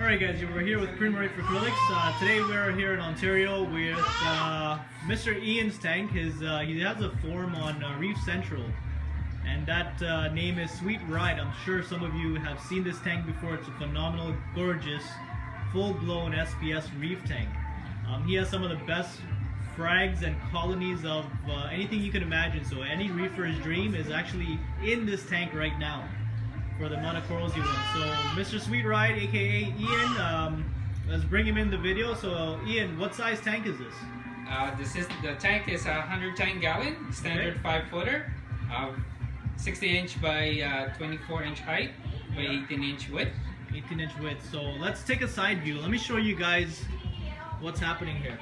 Alright guys, we're here with Primo Acrylics. Today we're here in Ontario with Mr. Ian's tank. He has a form on Reef Central, and that name is Sweet Ride. I'm sure some of you have seen this tank before. It's a phenomenal, gorgeous, full-blown SPS Reef tank. He has some of the best frags and colonies of anything you can imagine. So any reefer's dream is actually in this tank right now, for the amount of corals you want. So Mr. Sweet Ride, aka Ian, let's bring him in the video. So Ian, what size tank is this? The tank is 110 gallon, standard 5-footer, 60-inch by 24-inch height by 18-inch width. 18-inch width. So let's take a side view. Let me show you guys what's happening here.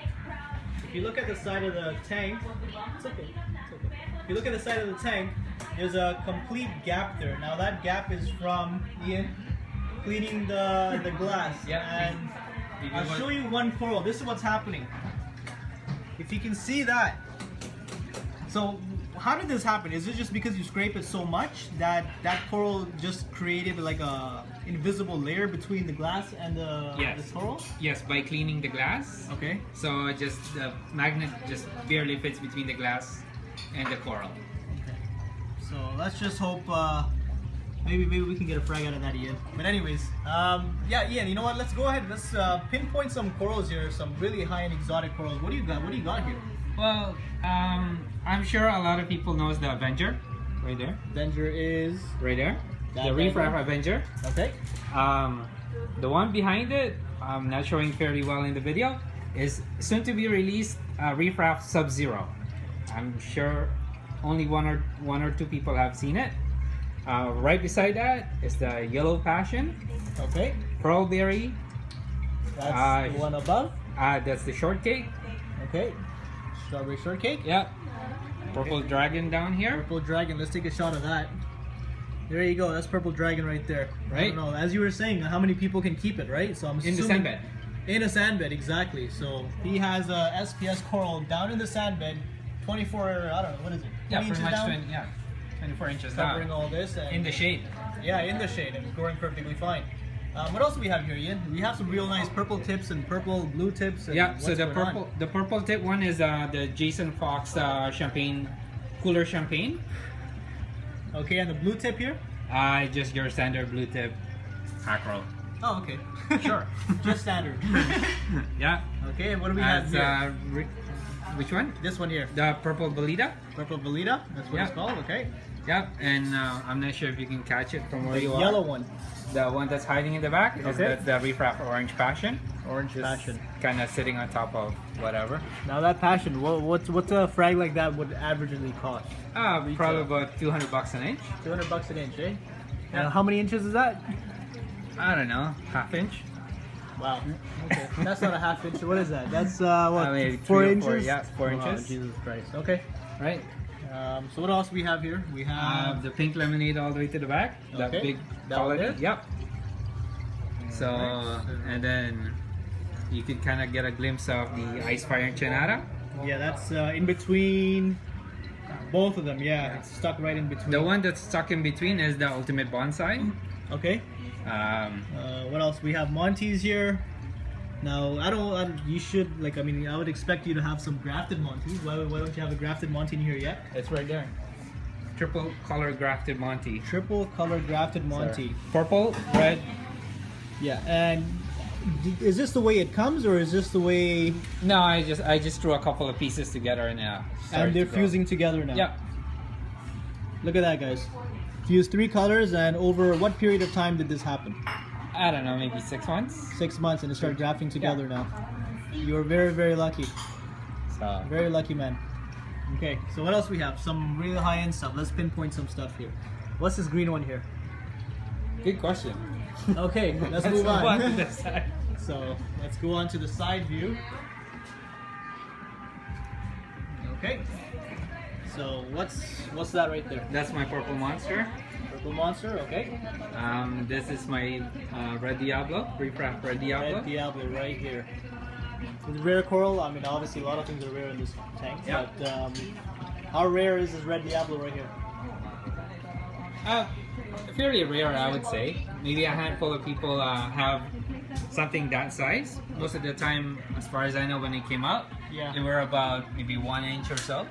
If you look at the side of the tank, it's okay. If you look at the side of the tank, there's a complete gap there. Now that gap is from Ian cleaning the glass. Yeah. And I'll show you one coral. This is what's happening. If you can see that. So how did this happen? Is it just because you scrape it so much that coral just created like a invisible layer between the glass and the coral? Yes, by cleaning the glass. Okay. So just the magnet just barely fits between the glass and the coral. So let's just hope maybe we can get a frag out of that, Ian. But anyways, yeah, Ian, you know what? Let's go ahead. Let's pinpoint some corals here, some really high-end exotic corals. What do you got? What do you got here? Well, I'm sure a lot of people knows the Avenger, right there. Avenger is right there. The Reef Raft Avenger. Okay. The one behind it, I'm not showing fairly well in the video, is soon to be released Reef Raft Sub-Zero. I'm sure only one or two people have seen it. Right beside that is the Yellow Passion. Okay. Pearlberry. That's the one above. That's the Shortcake. Okay. Strawberry Shortcake. Yep. Purple Dragon down here. Purple Dragon. Let's take a shot of that. There you go. That's Purple Dragon right there. Right. I don't know. As you were saying, how many people can keep it, right? So I'm assuming in the sandbed. In a sandbed, exactly. So he has a SPS coral down in the sandbed. 24, I don't know, what is it? Yeah, pretty much down? 20, yeah, 24 inches covering down. all this. And in the shade. Yeah, in the shade, and it's growing perfectly fine. What else do we have here, Ian? We have some real nice purple tips and purple blue tips. And yeah, so the purple tip one is the Jason Fox champagne, cooler champagne. Okay, and the blue tip here? Just your standard blue tip mackerel. Oh, okay. Sure. Just standard. Yeah. Okay, and what do we have here? Which one? This one here. The purple Belita. Purple Belita? That's what it's called, okay. Yep, and I'm not sure if you can catch it from where you are. The yellow one. The one that's hiding in the back is the Reef Raft Orange Passion. Orange Passion. Kind of sitting on top of whatever. Now that Passion, what's a frag like that would averagely cost? Probably about $200 an inch. 200 bucks an inch, eh? Yeah. And how many inches is that? I don't know, ½ inch. Wow. Okay. That's not a ½ inch. What is that? That's what? Maybe 4 inches? 4, yeah, 4 oh, inches. Jesus Christ. Okay. Right. So what else we have here? We have the pink lemonade all the way to the back. That big quality. Yep. So and then you could kind of get a glimpse of the Ice Fire Chinata. Yeah, that's in between both of them. Yeah, it's stuck right in between. The one that's stuck in between is the Ultimate Bonsai. Okay. What else? We have Monties here. Now, you should, I would expect you to have some grafted Monties. Why don't you have a grafted Monty in here yet? It's right there. Triple color grafted Monty. Triple color grafted Monty. Purple, red. Yeah, and is this the way it comes, or is this the way? No, I just threw a couple of pieces together and and they're fusing together now. Yeah. Look at that, guys. Fused 3 colors, and over what period of time did this happen? I don't know, maybe 6 months. 6 months, and it started grafting together now. You're very, very lucky. So very lucky, man. Okay, so what else we have? Some really high-end stuff. Let's pinpoint some stuff here. What's this green one here? Good question. Okay, let's move on. To the side. So let's go on to the side view. Okay. So what's that right there? That's my purple monster. Purple monster, okay. This is my red Diablo, Reef Raft red Diablo. Red Diablo right here. It's rare coral. I mean, obviously a lot of things are rare in this tank. Yep. But how rare is this red Diablo right here? Fairly rare, I would say. Maybe a handful of people have something that size. Most of the time, as far as I know, when it came out, Yeah. they were about maybe 1 inch or so.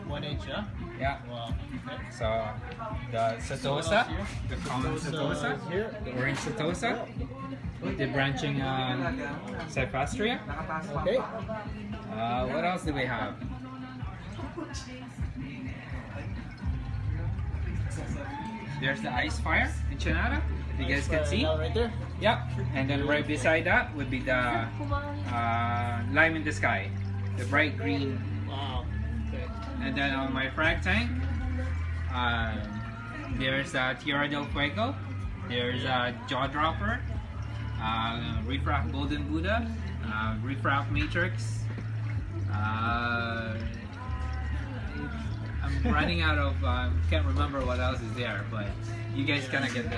1 inch, huh? Yeah. Wow. Okay. So the Setosa, here? the common Setosa, is here. the orange Setosa, the branching Cyphastria. Okay. What else do we have? There's the Ice Fire Enchanada, if you guys can see. Right there. Yep. And then right beside that would be the Lime in the Sky, the bright green. Wow. Okay. And then on my frag tank, there's Tierra del Fuego, there's Jaw Dropper, Reef Raft Golden Buddha, Reef Raft Matrix. I'm running out of, can't remember what else is there, but you guys kind of get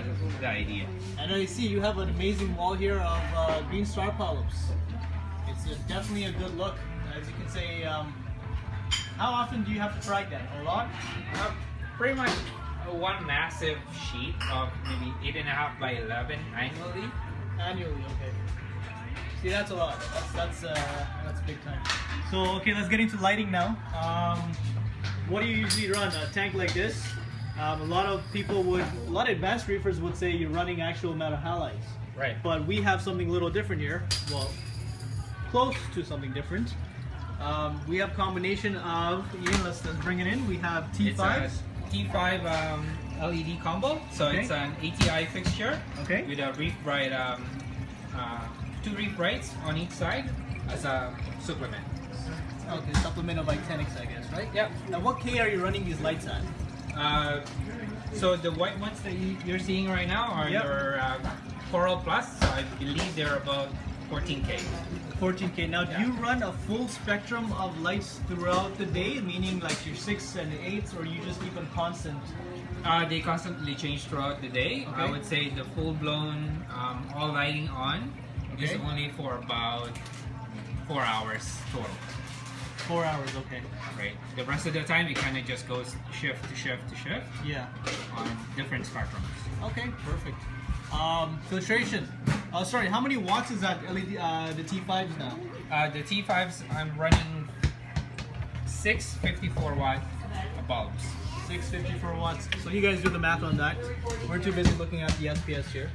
the idea. And I see you have an amazing wall here of green star polyps. It's definitely a good look. As you can say, how often do you have to frag that? A lot? Pretty much one massive sheet of maybe 8.5 by 11 annually. Annually, okay. See, that's a lot. That's big time. So, okay, let's get into lighting now. What do you usually run? A tank like this? A lot of advanced reefers would say you're running actual metal halides. Right. But we have something a little different here. Well, close to something different. We have combination of, Ian, let's bring it in. We have T5. It's a T5 LED combo. So Okay. it's an ATI fixture. Okay. With a reef bright, 2 reef brights on each side as a supplement. Okay, supplement of Itenix, I guess, right? Yep. Now, what K are you running these lights at? So the white ones that you're seeing right now are Yep. your Coral Plus. So I believe they're about 14K. 14K. Now, do Yeah. you run a full spectrum of lights throughout the day, meaning like your 6 and 8s, or you just keep them constant? They constantly change throughout the day. Okay. I would say the full-blown all lighting on is Okay. only for about 4 hours total. 4 hours, okay. Right. The rest of the time it kind of just goes shift to shift to shift Yeah. on different spectrums. Okay, perfect. Filtration. Oh, sorry, how many watts is that LED, the T5s now? The T5s I'm running 6 54-watt bulbs. 654 watts. So you guys do the math on that. We're too busy looking at the SPS here.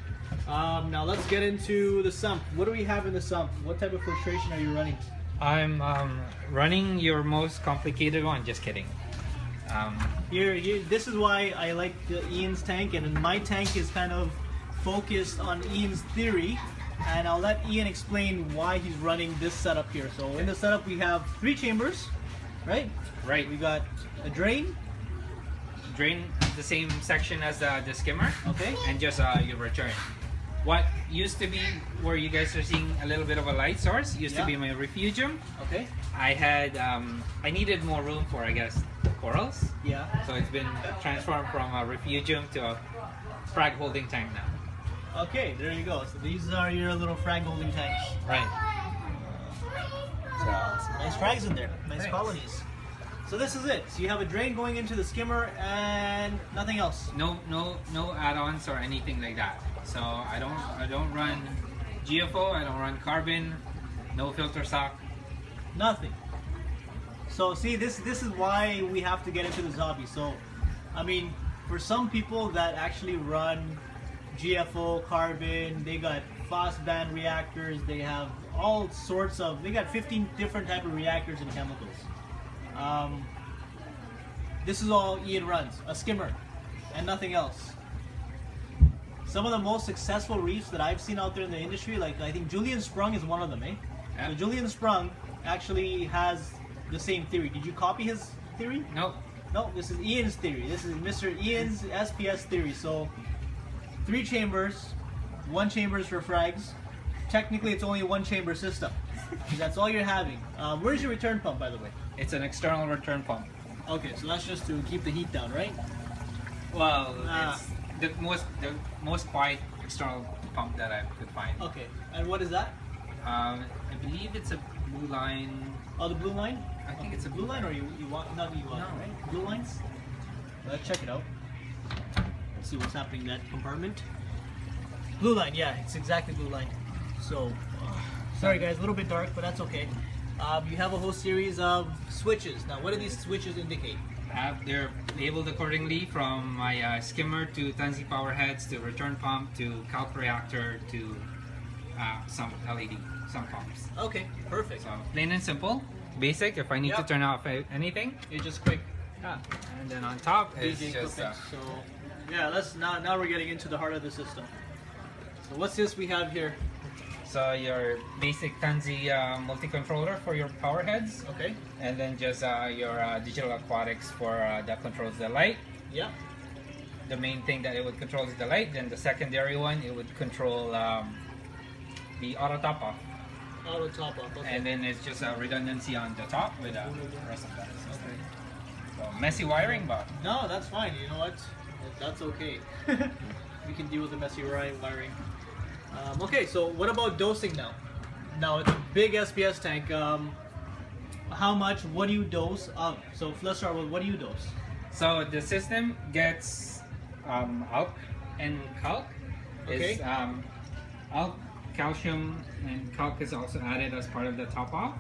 Now let's get into the sump. What do we have in the sump? What type of filtration are you running? I'm running your most complicated one. Just kidding. Here, this is why I like Ian's tank, and my tank is kind of focused on Ian's theory, and I'll let Ian explain why he's running this setup here. So in the setup we have 3 chambers, right? Right. We got a drain, Drain the same section as the skimmer. okay? And just your return. What used to be where you guys are seeing a little bit of a light source used to Yeah. be my refugium. Okay. I had I needed more room for, I guess, corals. Yeah. So it's been transformed from a refugium to a frag holding tank now. Okay, there you go. So these are your little frag holding tanks. Right. Some nice frags in there, nice Thanks. colonies. So this is it. So you have a drain going into the skimmer and nothing else. No add-ons or anything like that. So I don't run GFO, I don't run carbon, no filter sock. Nothing. So see, this is why we have to get into this hobby. So, I mean, for some people that actually run GFO, carbon, they got fast band reactors, they have all sorts of, they got 15 different type of reactors and chemicals. This is all Ian runs, a skimmer, and nothing else. Some of the most successful reefs that I've seen out there in the industry, like I think Julian Sprung is one of them, eh? Yeah. So Julian Sprung actually has the same theory. Did you copy his theory? Nope. No, this is Ian's theory. This is Mr. Ian's SPS theory. So 3 chambers, 1 chamber is for frags. Technically, it's only a 1-chamber system. That's all you're having. Where's your return pump, by the way? It's an external return pump. Okay, so that's just to keep the heat down, right? Well, it's the most quiet external pump that I could find. Okay, and what is that? I believe it's a blue line. Oh, the blue line? I think it's a blue line, or you want not you want No. right? Blue lines. Let's check it out. Let's see what's happening in that compartment. Blue line, yeah, it's exactly blue line. So, sorry guys, a little bit dark, but that's okay. You have a whole series of switches. Now, what do these switches indicate? They're labeled accordingly from my skimmer to Tanzi power heads to return pump to calc reactor to some LED, some pumps. Okay, perfect. So plain and simple, basic. If I need to turn off anything, you just quick. And then on top is DJ just so yeah, now we're getting into the heart of the system. So what's this we have here? so your basic Tanzi multi-controller for your power heads. Okay. And then just your digital aquatics for that controls the light. Yeah. The main thing that it would control is the light. Then the secondary one, it would control the auto top off. Auto top off. Okay. And then it's just a redundancy on the top with the rest of that system. So messy wiring, but no, that's fine. You know what? That's okay. We can deal with the messy wiring. Okay, so what about dosing now? Now it's a big SPS tank. How much? What do you dose of? So let's start with what do you dose? so the system gets alk and calc. Okay. Is alk, calcium, and calc is also added as part of the top off.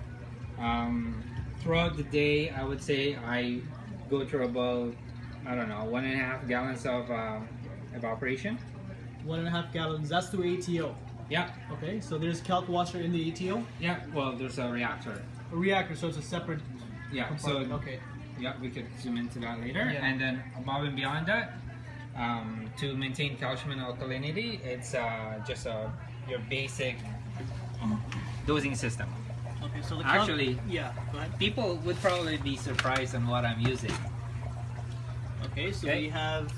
Throughout the day, I would say I go through about, I don't know, 1.5 gallons of evaporation. 1.5 gallons. That's through ATO. Yeah. Okay, so there's calc washer in the ATO. Yeah. Well, there's a reactor. A reactor, so it's a separate. Yeah. compartment. So Okay. yeah, we could zoom into that later. Yeah. And then above and beyond that, to maintain calcium and alkalinity, it's just your basic dosing system. Okay, so the Actually, yeah. Go ahead. people would probably be surprised on what I'm using. Okay, so Okay. we have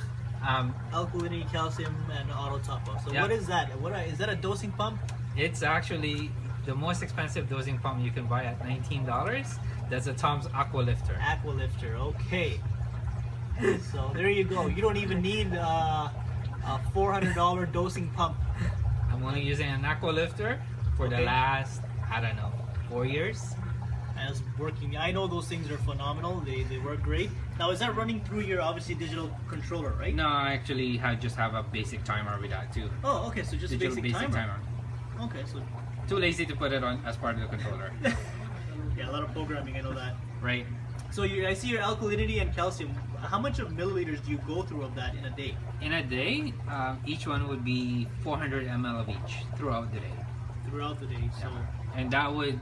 alkalinity, calcium, and auto top off. So Yeah. what is that? Is that a dosing pump? It's actually the most expensive dosing pump you can buy at $19. That's a Tom's Aqua Lifter. Aqualifter. Okay. So there you go. You don't even need a $400 dosing pump. I'm only using an Aqua Lifter for the Okay. last, I don't know, 4 years. And it's working. I know those things are phenomenal. They work great. Now, is that running through your obviously digital controller, right? No, I actually just have a basic timer with that too. Oh, okay. So just a Digital basic timer. Okay, so Too lazy to put it on as part of the controller. yeah, a lot of programming. I know that. Right. So I see your alkalinity and calcium. How much of milliliters do you go through of that in a day? In a day, each one would be 400 ml of each throughout the day. Throughout the day. So And that would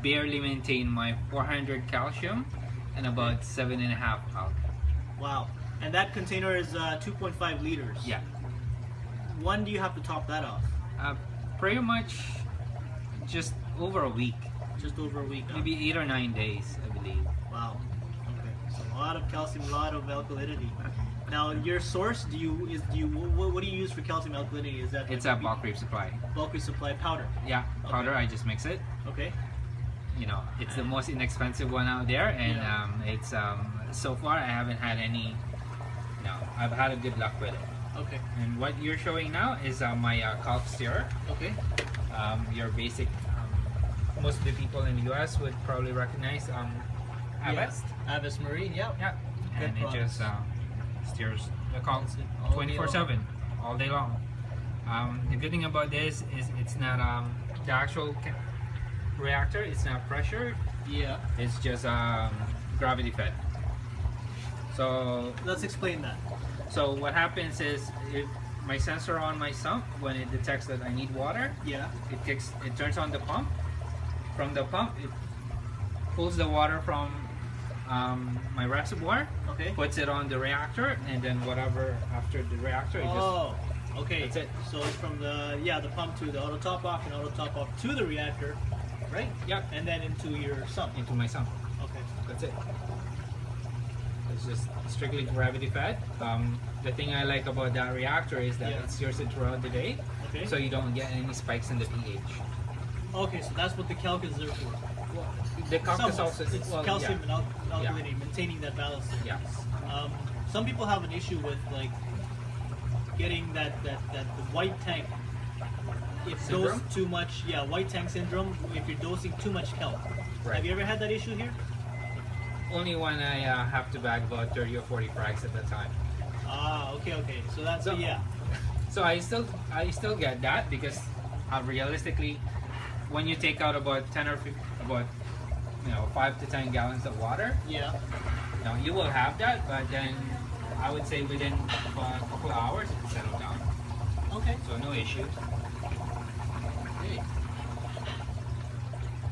barely maintain my 400 calcium and about 7.5 alk. wow. And that container is 2.5 liters. Yeah. When do you have to top that off? Pretty much just over a week. Just over a week. Huh? Maybe 8 or 9 days, I believe. Wow. Okay. So a lot of calcium, a lot of alkalinity. Now your source, what do you use for calcium alkalinity? Is that It's a bulk reef supply. bulk supply powder? Yeah, powder. Okay. I just mix it. Okay. You know, it's the most inexpensive one out there, and Yeah. it's so far I haven't had any. No, I've had a good luck with it. Okay. And what you're showing now is my calc stirrer. Okay. Your basic. Most of the people in the US would probably recognize Avest. Yeah. Avis Marine. Yeah. Yeah, Good and it just steers the calc All day 24/7, all day long. The good thing about this is it's not the actual reactor. It's not pressure. Yeah. It's just gravity fed. So Let's explain that. so what happens is if my sensor on my sump, when it detects that I need water, Yeah. it turns on the pump. From the pump, it pulls the water from my reservoir, Okay. puts it on the reactor, and then whatever after the reactor, it Oh. Okay. That's it. So it's from the pump to the auto top off and auto top off to the reactor, right? just yep And then into your sump. into my sump. Okay. That's it. It's just strictly gravity fed. The thing I like about that reactor is that Yeah. it steers it throughout the day, Okay. so you don't get any spikes in the pH. Okay, so that's what the calc is there for. The calc is Somewhat. also It's calcium yeah. and alkalinity, maintaining that balance. Yeah. Some people have an issue with like getting that the white tank. If Syndrome? dosed too much, white tank syndrome. If you're dosing too much calc. Right. Have you ever had that issue here? Only when I have to bag about 30 or 40 frags at a time. Ah, okay. So that's So- yeah. So I still get that because realistically, when you take out about 10 or 15, about 5 to 10 gallons of water, Yeah. you will have that, but then I would say within a couple of hours it will settle down. Okay. So no issue. Okay.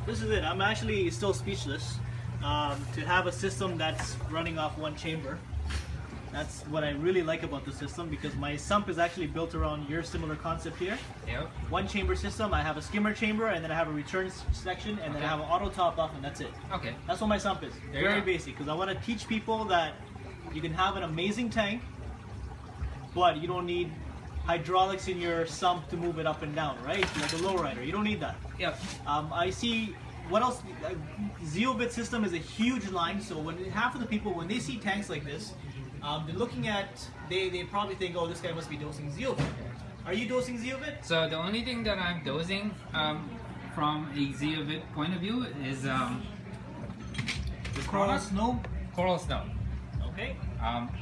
This is it. I'm actually still speechless. To have a system that's running off one chamber. That's what I really like about the system, because my sump is actually built around your similar concept here. Yep. One chamber system. I have a skimmer chamber, and then I have a return section, and then I have an auto top off, and that's it. Okay. That's what my sump is. There you Very go. basic, because I want to teach people that you can have an amazing tank, but you don't need hydraulics in your sump to move it up and down, right? Like a lowrider. You don't need that. Yep. I see. What else? Zeobit system is a huge line. So when half of the people, when they see tanks like this, they're looking at. They probably think, oh, this guy must be dosing Zeobit. Are you dosing Zeobit? So the only thing that I'm dosing from a Zeobit point of view is this Coral product, Snow. Coral Snow. Okay.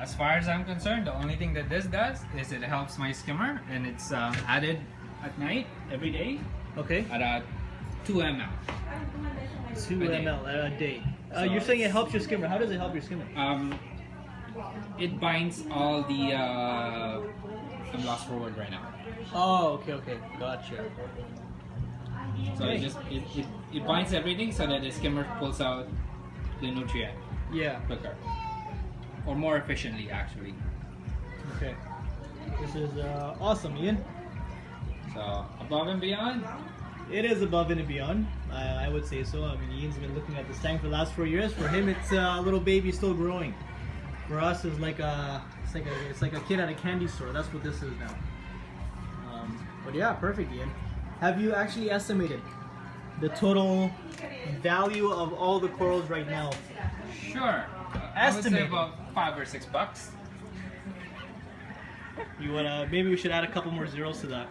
As far as I'm concerned, the only thing that this does is it helps my skimmer, and it's added at night every day Okay. at 2 ml. 2 a day. ml a day. So You're saying it helps your skimmer. How does it help your skimmer? It binds all the. I'm lost for word right now. Oh, okay. Gotcha. So Okay. it binds everything so that the skimmer pulls out the nutrient Yeah. quicker, or more efficiently, actually. Okay. This is awesome, Ian. So above and beyond. It is above and beyond. I would say so. I mean, Ian's been looking at this tank for the last 4 years. For him, it's a little baby still growing. For us, it's like a kid at a candy store. That's what this is now. But yeah, perfect, Ian. Have you actually estimated the total value of all the corals right now? Sure. I would say Estimate. about $5 or $6. You wanna? Maybe we should add a couple more zeros to that.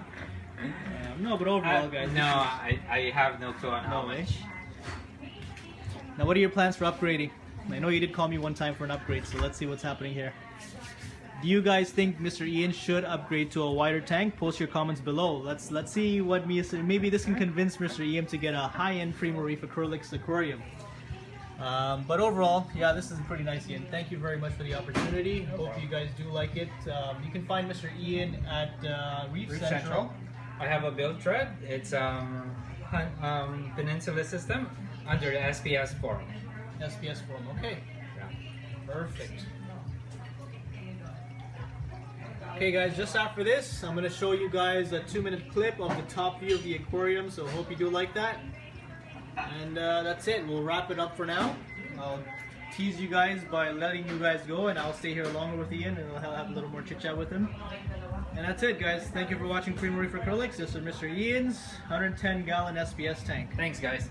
No, but overall, guys. No, I have no clue on how No way. much. Now, what are your plans for upgrading? I know you did call me one time for an upgrade, so let's see what's happening here. Do you guys think Mr. Ian should upgrade to a wider tank? Post your comments below. Let's see what maybe this can convince Mr. Ian to get a high-end Primo Reef Acrylics aquarium. But overall, yeah, this is pretty nice, Ian. Thank you very much for the opportunity. Hope you guys do like it. You can find Mr. Ian at Reef Central. I have a build thread. It's Peninsula system under the SPS forum. SPS forum. Okay. Yeah. Perfect. Okay guys, just after this, I'm going to show you guys a 2-minute clip of the top view of the aquarium, so hope you do like that. And that's it, we'll wrap it up for now. I'll tease you guys by letting you guys go, and I'll stay here longer with Ian, and I'll have a little more chit chat with him. And that's it guys, thank you for watching Primo Reef Acrylics. This is Mr. Ian's 110 gallon SPS tank. Thanks guys.